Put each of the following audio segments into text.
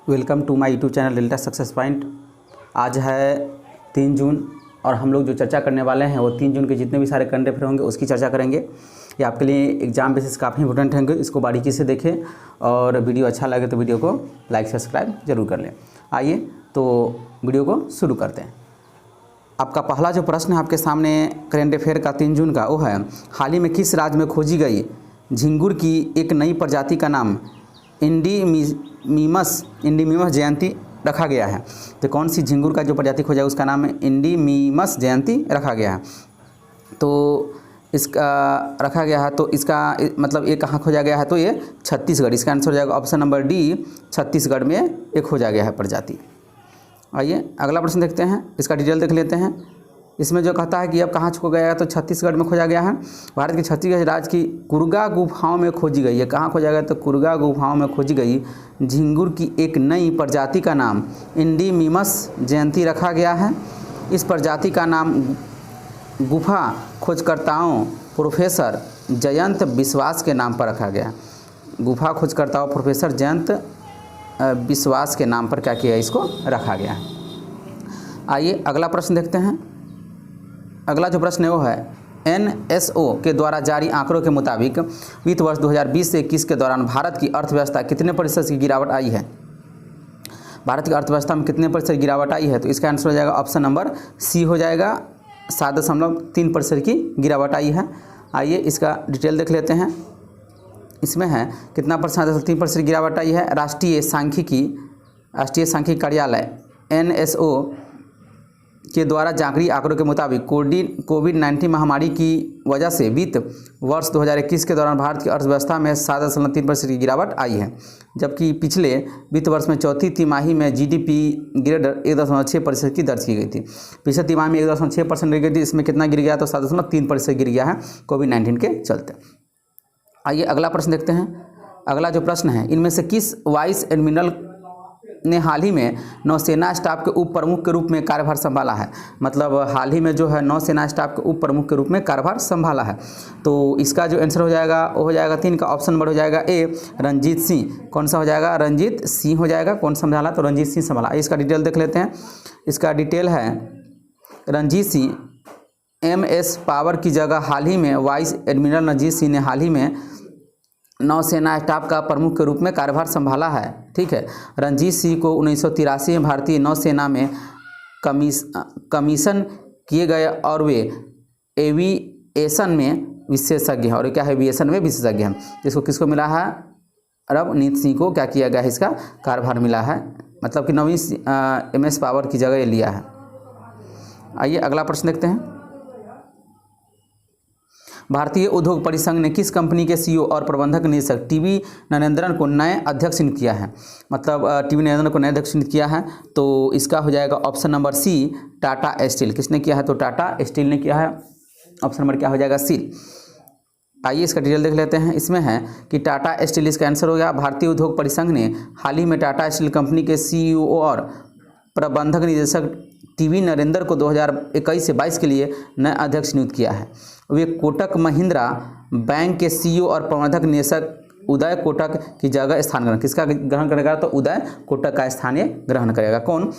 Welcome to my YouTube channel Delta Success Point. आज है 3 जून और हम लोग जो चर्चा करने वाले हैं वो 3 जून के जितने भी सारे करंट अफेयर होंगे उसकी चर्चा करेंगे। ये आपके लिए एग्जाम बेसिस काफ़ी इंपॉर्टेंट होंगे, इसको बारीकी से देखें और वीडियो अच्छा लगे तो वीडियो को लाइक सब्सक्राइब जरूर कर लें। आइए तो वीडियो को शुरू करते हैं। आपका पहला जो प्रश्न है आपके सामने करंट अफेयर का 3 जून का, वो है हाल ही में किस राज्य में खोजी गई झिंगुर की एक नई प्रजाति का नाम इंडीमीमस जयंती रखा गया है। तो कौन सी झिंगुर का जो प्रजाति खोजा है उसका नाम इंडीमीमस जयंती रखा गया है। तो इसका रखा गया है तो इसका मतलब ये कहाँ खोजा गया है, तो ये छत्तीसगढ़। इसका आंसर हो जाएगा ऑप्शन नंबर डी, छत्तीसगढ़ में ये खोजा गया है प्रजाति। आइए अगला प्रश्न देखते हैं, इसका डिटेल देख लेते हैं। इसमें जो कहता है कि अब कहाँ खोजा गया है, तो छत्तीसगढ़ में खोजा गया है। भारत के छत्तीसगढ़ राज्य की कुरगा गुफाओं में खोजी गई है। कहाँ खोजा गया, तो कुरगा गुफाओं में खोजी गई झिंगुर की एक नई प्रजाति का नाम इंडीमीमस जयंती रखा गया है। इस प्रजाति का नाम गुफा खोजकर्ताओं प्रोफेसर जयंत विश्वास के नाम पर रखा गया है। गुफा खोजकर्ताओं प्रोफेसर जयंत विश्वास के नाम पर क्या किया, इसको रखा गया है। आइए अगला प्रश्न देखते हैं। अगला जो प्रश्न है वो है NSO के द्वारा जारी आंकड़ों के मुताबिक वित्त वर्ष 2020 से 21 के दौरान भारत की अर्थव्यवस्था कितने प्रतिशत की गिरावट आई है। भारत की अर्थव्यवस्था में कितने प्रतिशत गिरावट आई है, तो इसका आंसर हो जाएगा ऑप्शन नंबर सी हो जाएगा, 7.3% की गिरावट आई है। आइए इसका डिटेल देख लेते हैं। इसमें है कितना परसेंट, 3% गिरावट आई है। राष्ट्रीय सांख्यिकी कार्यालय NSO के द्वारा जारी आंकड़ों के मुताबिक कोविड-19 महामारी की वजह से वित्त वर्ष 2021 के दौरान भारत की अर्थव्यवस्था में 7.3% की गिरावट आई है, जबकि पिछले वित्त वर्ष में चौथी तिमाही में GDP गिरकर 1.6% की दर्ज की गई थी। पिछले तिमाही में 1.6% गिर गई थी, इसमें कितना गिर गया, तो 7.3% गिर गया है कोविड-19 के चलते। आइए अगला प्रश्न देखते हैं। अगला जो प्रश्न है, इनमें से किस वाइस एडमिरल ने हाल ही में नौसेना स्टाफ के उप प्रमुख के रूप में कार्यभार संभाला है। मतलब हाल ही में जो है नौसेना स्टाफ के उप प्रमुख के रूप में कार्यभार संभाला है। तो इसका जो आंसर हो जाएगा वो हो जाएगा 3 का ऑप्शन नंबर हो जाएगा ए, रंजीत सिंह। कौन सा हो जाएगा, रंजीत सिंह हो जाएगा। कौन संभाला, तो रंजीत सिंह संभाला। इसका डिटेल देख लेते हैं। इसका डिटेल है रंजीत सिंह MS पावर की जगह हाल ही में वाइस एडमिरल रंजीत सिंह ने हाल ही में नौसेना स्टाफ का प्रमुख के रूप में कार्यभार संभाला है। ठीक है, रंजीत सिंह को 1983 में भारतीय नौसेना में कमीशन किए गए और वे एविएशन में विशेषज्ञ हैं। और क्या है, एविएशन में विशेषज्ञ हैं। इसको किसको मिला है, रवनीत सिंह को क्या किया गया है, इसका कार्यभार मिला है। मतलब कि नवीन MS पावर की जगह ये लिया है। आइए अगला प्रश्न देखते हैं। भारतीय उद्योग परिसंघ ने किस कंपनी के CEO और प्रबंधक निदेशक TB नरेंद्रन को नए अध्यक्ष नियुक्त किया है। मतलब TB नरेंद्रन को नए अध्यक्ष नियुक्त किया है, तो इसका हो जाएगा option number C, Tata Steel. किसने किया है, तो टाटा स्टील ने किया है। ऑप्शन नंबर क्या हो जाएगा, सी। आइए इसका डिटेल देख लेते हैं। इसमें है कि टाटा स्टील, इसका आंसर हो गया। भारतीय उद्योग परिसंघ ने हाल ही में टाटा स्टील कंपनी के CEO और प्रबंधक निदेशक TB नरेंद्र को 2021 से 22 के लिए नए अध्यक्ष नियुक्त किया है। वे कोटक महिंद्रा बैंक के CEO और प्रबंधक निदेशक उदय कोटक की जगह स्थान ग्रहण, किसका ग्रहण करेगा, तो उदय कोटक का स्थान ये ग्रहण करेगा। कौन,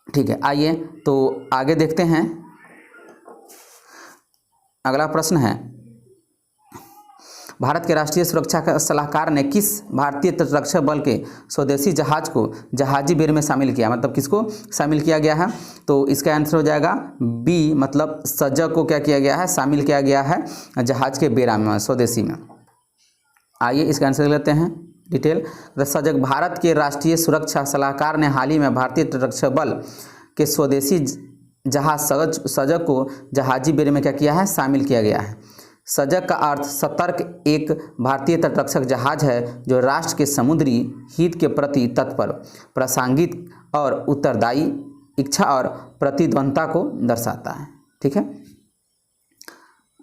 ठीक है। आइए तो आगे देखते हैं। अगला प्रश्न है, भारत के राष्ट्रीय सुरक्षा का सलाहकार ने किस भारतीय तटरक्षक बल के स्वदेशी जहाज को जहाजी बेर में शामिल किया। मतलब किसको शामिल किया गया है, तो इसका आंसर हो जाएगा बी, मतलब सजग को क्या किया गया है, शामिल किया गया है जहाज के बेरा में, स्वदेशी में। आइए इसका आंसर लेते हैं डिटेल। सजग भारत के राष्ट्रीय सुरक्षा सलाहकार ने हाल ही में भारतीय तटरक्षक बल के स्वदेशी जहाज सजग को जहाजी बेर में क्या किया है, शामिल किया गया है। सजग का अर्थ सतर्क एक भारतीय तटरक्षक जहाज है जो राष्ट्र के समुद्री हित के प्रति तत्पर, प्रासंगिक और उत्तरदायी इच्छा और प्रतिद्वंद्विता को दर्शाता है। ठीक है,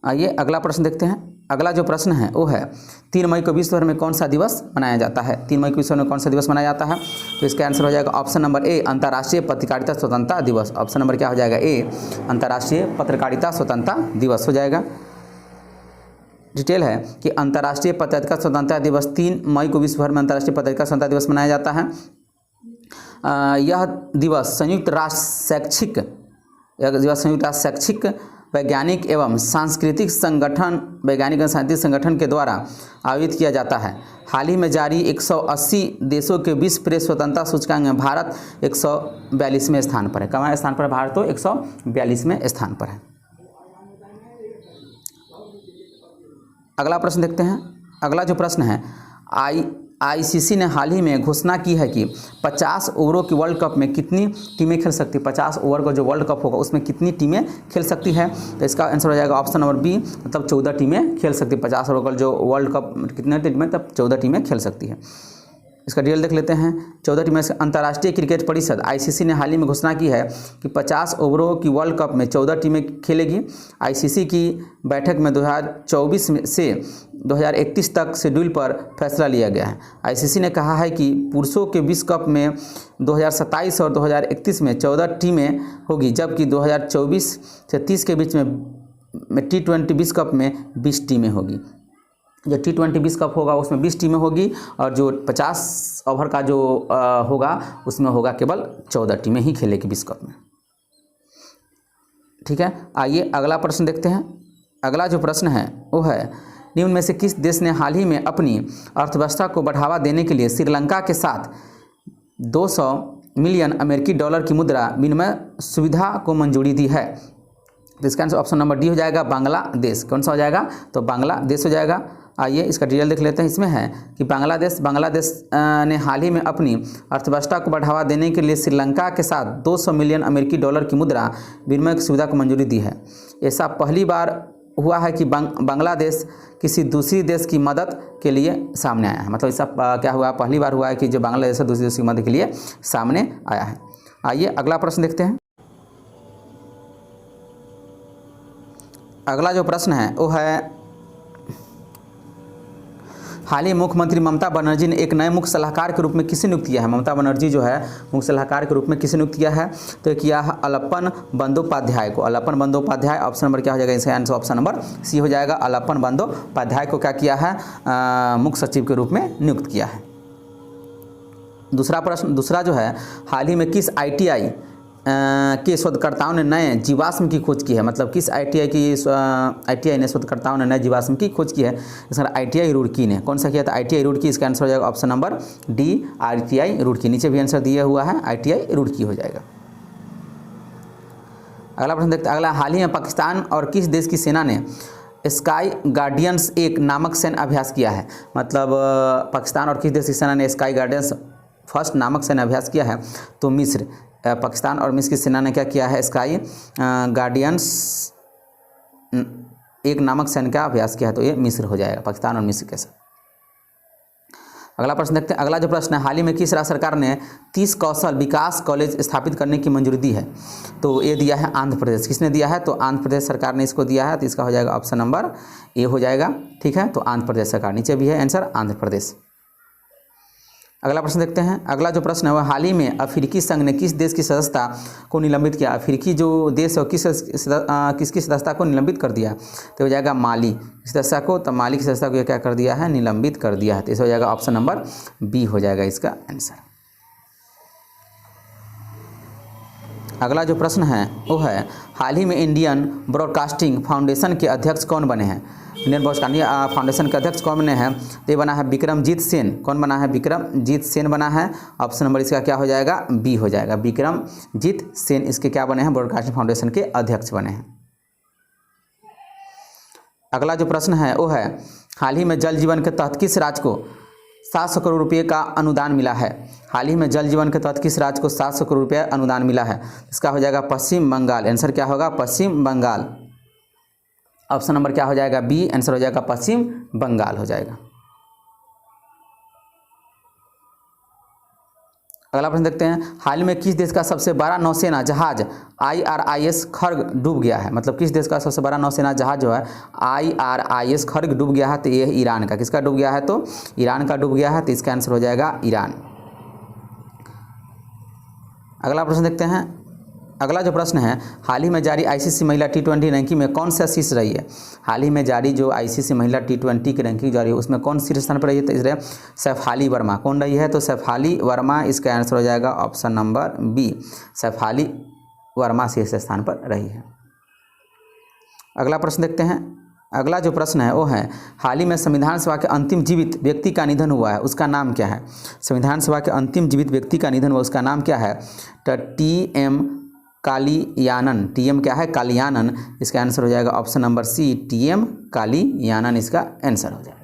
आइए अगला प्रश्न देखते हैं। अगला जो प्रश्न है वो है 3 मई को विश्व भर में कौन सा दिवस मनाया जाता है। 3 मई को विश्व भर में कौन सा दिवस मनाया जाता है, तो इसका आंसर हो जाएगा ऑप्शन नंबर ए, अंतर्राष्ट्रीय पत्रकारिता स्वतंत्रता दिवस। ऑप्शन नंबर क्या हो जाएगा, ए, अंतर्राष्ट्रीय पत्रकारिता स्वतंत्रता दिवस हो जाएगा। डिटेल है कि अंतर्राष्ट्रीय पत्रकारिता स्वतंत्रता दिवस 3 मई को विश्व भर में अंतर्राष्ट्रीय पत्रकारिता स्वतंत्रता दिवस मनाया जाता है। यह दिवस संयुक्त राष्ट्र शैक्षिक वैज्ञानिक एवं सांस्कृतिक संगठन के द्वारा आयोजित किया जाता है। हाल ही में जारी 180 देशों के विश्व प्रेस स्वतंत्रता सूचकांक में भारत 142वें स्थान पर है। कहाँ स्थान पर है भारत? तो 142वें स्थान पर है। अगला प्रश्न देखते हैं। अगला जो प्रश्न है, आईसीसी ने हाल ही में घोषणा की है कि 50 ओवरों की वर्ल्ड कप में कितनी टीमें खेल सकती है। 50 ओवर का जो वर्ल्ड कप होगा उसमें कितनी टीमें खेल सकती है? तो इसका आंसर हो जाएगा ऑप्शन नंबर बी, मतलब 14 टीमें खेल सकती है। 50 ओवर का जो वर्ल्ड कप कितने टीमें, तब 14 टीमें खेल सकती है। इसका डिटेल देख लेते हैं। 14 टीमें। अंतर्राष्ट्रीय क्रिकेट परिषद आईसीसी ने हाल ही में घोषणा की है कि 50 ओवरों की वर्ल्ड कप में 14 टीमें खेलेगी। आईसीसी की बैठक में 2024 से 2031 तक शेड्यूल पर फैसला लिया गया है। आईसीसी ने कहा है कि पुरुषों के विश्व कप में 2027 और 2031 में 14 टीमें होगी, जबकि 2024 से 30 के बीच में T20 विश्व कप में 20 टीमें होगी। जो T20 विश्व कप होगा उसमें 20 टीमें होगी और जो 50 ओवर का जो होगा उसमें होगा केवल 14 टीमें ही खेलेगी विश्व कप में। ठीक है, आइए अगला प्रश्न देखते हैं। अगला जो प्रश्न है वो है, निम्न में से किस देश ने हाल ही में अपनी अर्थव्यवस्था को बढ़ावा देने के लिए श्रीलंका के साथ 200 मिलियन अमेरिकी डॉलर की मुद्रा विनिमय सुविधा को मंजूरी दी है? तो इसका आंसर ऑप्शन नंबर डी हो जाएगा, बांग्लादेश। कौन सा हो जाएगा? तो बांग्लादेश हो जाएगा। आइए इसका डिटेल देख लेते हैं। इसमें है कि बांग्लादेश ने हाल ही में अपनी अर्थव्यवस्था को बढ़ावा देने के लिए श्रीलंका के साथ 200 मिलियन अमेरिकी डॉलर की मुद्रा विनिमय की सुविधा को मंजूरी दी है। ऐसा पहली बार हुआ है कि बांग्लादेश किसी दूसरी देश की मदद के लिए सामने आया है। मतलब ऐसा क्या हुआ, पहली बार हुआ है कि जो बांग्लादेश है दूसरी देश की मदद के लिए सामने आया है। आइए अगला प्रश्न देखते हैं। अगला जो प्रश्न है वो है, हाल ही मुख्यमंत्री ममता बनर्जी ने एक नए मुख्य सलाहकार के रूप में किसे नियुक्त किया है? ममता बनर्जी जो है मुख्य सलाहकार के रूप में किसे नियुक्त किया है? तो किया है अलप्पन बंदोपाध्याय को। अलप्पन बंदोपाध्याय, ऑप्शन नंबर क्या हो जाएगा? इसका आंसर ऑप्शन नंबर सी हो जाएगा। अलप्पन बंदोपाध्याय को क्या किया है? मुख्य सचिव के रूप में नियुक्त किया है। दूसरा प्रश्न, दूसरा जो है, हाल ही में किस ITI के शोधकर्ताओं ने नए जीवाश्म की खोज की है? मतलब किस ITI ने शोधकर्ताओं ने नए जीवाश्म की खोज की है? इसका ITI रुड़की ने। कौन सा किया था? ITI रुड़की। इसका आंसर हो जाएगा option number D, ITI Roorkee. नीचे भी आंसर दिया हुआ है, ITI रुड़की हो जाएगा। अगला प्रश्न देखते हैं। अगला, हाल ही में पाकिस्तान और किस देश की सेना ने स्काई गार्डियंस एक नामक सैन्य अभ्यास किया है? मतलब पाकिस्तान और किस देश की सेना ने स्काई गार्डियंस फर्स्ट नामक सैन्य अभ्यास किया है? तो मिस्र। पाकिस्तान और मिस्र की सेना ने क्या किया है? स्काई गार्डियंस एक नामक सैन्य का अभ्यास किया है। तो ये मिस्र हो जाएगा, पाकिस्तान और मिस्र के साथ। अगला प्रश्न देखते हैं। अगला जो प्रश्न है, हाल ही में किस राज्य सरकार ने 30 कौशल विकास कॉलेज स्थापित करने की मंजूरी दी है? तो ये दिया है आंध्र प्रदेश। किसने दिया है? तो आंध्र प्रदेश सरकार ने इसको दिया है। तो इसका हो जाएगा ऑप्शन नंबर ए हो जाएगा। ठीक है, तो आंध्र प्रदेश सरकार। नीचे भी है आंसर आंध्र प्रदेश। अगला प्रश्न देखते हैं। अगला जो प्रश्न है वह, हाल ही में अफ्रीकी संघ ने किस देश की सदस्यता को निलंबित किया? अफ्रीकी जो देश है किसकी सदस्यता को निलंबित कर दिया? तो हो जाएगा माली की सदस्यता को। तो माली की सदस्यता को क्या कर दिया है? निलंबित कर दिया है। तो इसे हो जाएगा ऑप्शन नंबर बी हो जाएगा इसका आंसर। अगला जो प्रश्न है वो है, हाल ही में इंडियन ब्रॉडकास्टिंग फाउंडेशन के अध्यक्ष कौन बने हैं? इंडियन ब्रॉडकास्टिंग फाउंडेशन के अध्यक्ष कौन बने हैं? तो ये बना है विक्रमजीत सेन। कौन बना है? विक्रमजीत सेन बना है। ऑप्शन नंबर इसका क्या हो जाएगा? बी हो जाएगा। विक्रमजीत सेन इसके क्या बने हैं? ब्रॉडकास्टिंग फाउंडेशन के अध्यक्ष बने हैं। अगला जो प्रश्न है वो है, हाल ही में जल जीवन के तहत किस राज्य को 700 करोड़ रुपये का अनुदान मिला है? हाल ही में जल जीवन के तहत किस राज्य को 700 करोड़ रुपये अनुदान मिला है? इसका हो जाएगा पश्चिम बंगाल। आंसर क्या होगा? पश्चिम बंगाल। ऑप्शन नंबर क्या हो जाएगा? बी। आंसर हो जाएगा पश्चिम बंगाल हो जाएगा। अगला प्रश्न देखते हैं। हाल में किस देश का सबसे बड़ा नौसेना जहाज IRIS खर्ग डूब गया है? मतलब किस देश का सबसे बड़ा नौसेना जहाज जो है IRIS खर्ग डूब गया है? तो ये ईरान का। किसका डूब गया है? तो ईरान का डूब गया है। तो इसका आंसर हो जाएगा ईरान। अगला प्रश्न देखते हैं। अगला जो प्रश्न है, हाल ही में जारी आईसीसी महिला टी20 रैंकिंग में कौन सा शीर्ष रही है? हाल ही में जारी जो आईसीसी महिला टी20 की रैंकिंग जारी है उसमें कौन शीर्ष स्थान पर रही है? तो इसलिए शेफाली वर्मा। कौन रही है? तो शेफाली वर्मा, इसका आंसर हो जाएगा option number B, Shefali Verma शीर्ष स्थान पर रही है। अगला प्रश्न देखते हैं। अगला जो प्रश्न है वो है, हाल ही में संविधान सभा के अंतिम जीवित व्यक्ति का निधन हुआ है, उसका नाम क्या है? संविधान सभा के अंतिम जीवित व्यक्ति का निधन हुआ, उसका नाम क्या है? तो टी.एम. कालियानन। टी.एम. क्या है? कालियानन। इसका आंसर हो जाएगा ऑप्शन नंबर सी, टी.एम. कालियानन इसका आंसर हो जाएगा।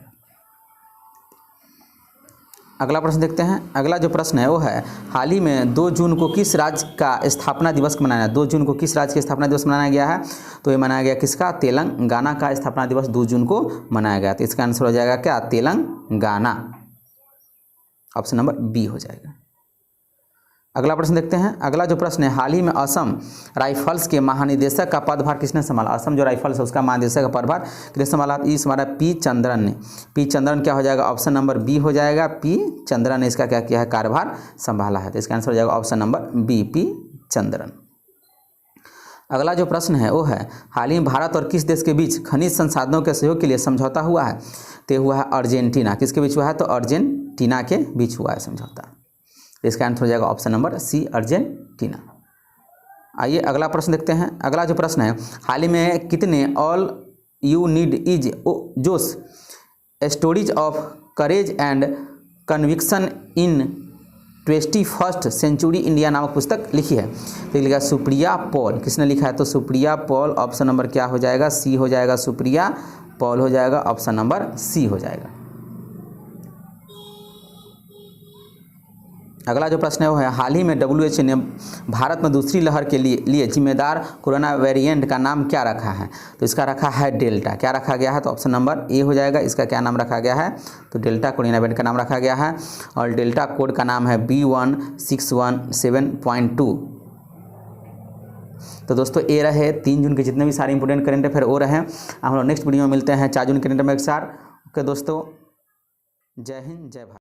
अगला प्रश्न देखते हैं। अगला जो प्रश्न है वो है, हाल ही में 2 जून को किस राज्य का स्थापना दिवस मनाया? 2 जून को किस राज्य का स्थापना दिवस मनाया गया है? तो ये मनाया गया किसका? तेलंगाना का स्थापना दिवस 2 जून को मनाया गया। तो इसका आंसर हो जाएगा क्या? तेलंगाना। ऑप्शन नंबर बी हो जाएगा। अगला प्रश्न देखते हैं। अगला जो प्रश्न है, हाल ही में असम राइफल्स के महानिदेशक का पदभार किसने संभाला? असम जो राइफल्स है उसका महानिदेशक का पदभार किसने संभाला? इस हमारा पी चंद्रन ने। पी चंद्रन क्या हो जाएगा? ऑप्शन नंबर बी हो जाएगा, पी चंद्रन ने इसका क्या किया है? कार्यभार संभाला है। तो इसका आंसर हो जाएगा option number B, P Chandran. अगला जो प्रश्न है वो है, हाल ही में भारत और किस देश के बीच खनिज संसाधनों के सहयोग के लिए समझौता हुआ है? तो हुआ है अर्जेंटीना। किसके बीच हुआ है? तो अर्जेंटीना के बीच हुआ है समझौता। इसका आंसर हो जाएगा ऑप्शन नंबर सी, अर्जेंटीना। आइए अगला प्रश्न देखते हैं। अगला जो प्रश्न है, हाल ही में कितने all you need is Josh stories of courage and conviction in 21st century India नामक पुस्तक लिखी है? तो लिखा सुप्रिया पॉल। किसने लिखा है? तो सुप्रिया पॉल। ऑप्शन नंबर क्या हो जाएगा? सी हो जाएगा, सुप्रिया पॉल हो जाएगा, ऑप्शन नंबर सी हो जाएगा। अगला जो प्रश्न है वो है, हाल ही में WHO ने भारत में दूसरी लहर के लिए जिम्मेदार कोरोना वेरिएंट का नाम क्या रखा है? तो इसका रखा है डेल्टा। क्या रखा गया है? तो ऑप्शन नंबर ए हो जाएगा। इसका क्या नाम रखा गया है? तो डेल्टा कोरोना वेरिएंट का नाम रखा गया है और डेल्टा कोड का नाम है B1617.2। तो दोस्तों ये रहे 3 जून के जितने भी सारे इंपोर्टेंट करेंट अफेयर वो रहे। हम लोग नेक्स्ट वीडियो में मिलते हैं 4 जून करेंट अफेयर के साथ। ओके दोस्तों, जय हिंद, जय भारत।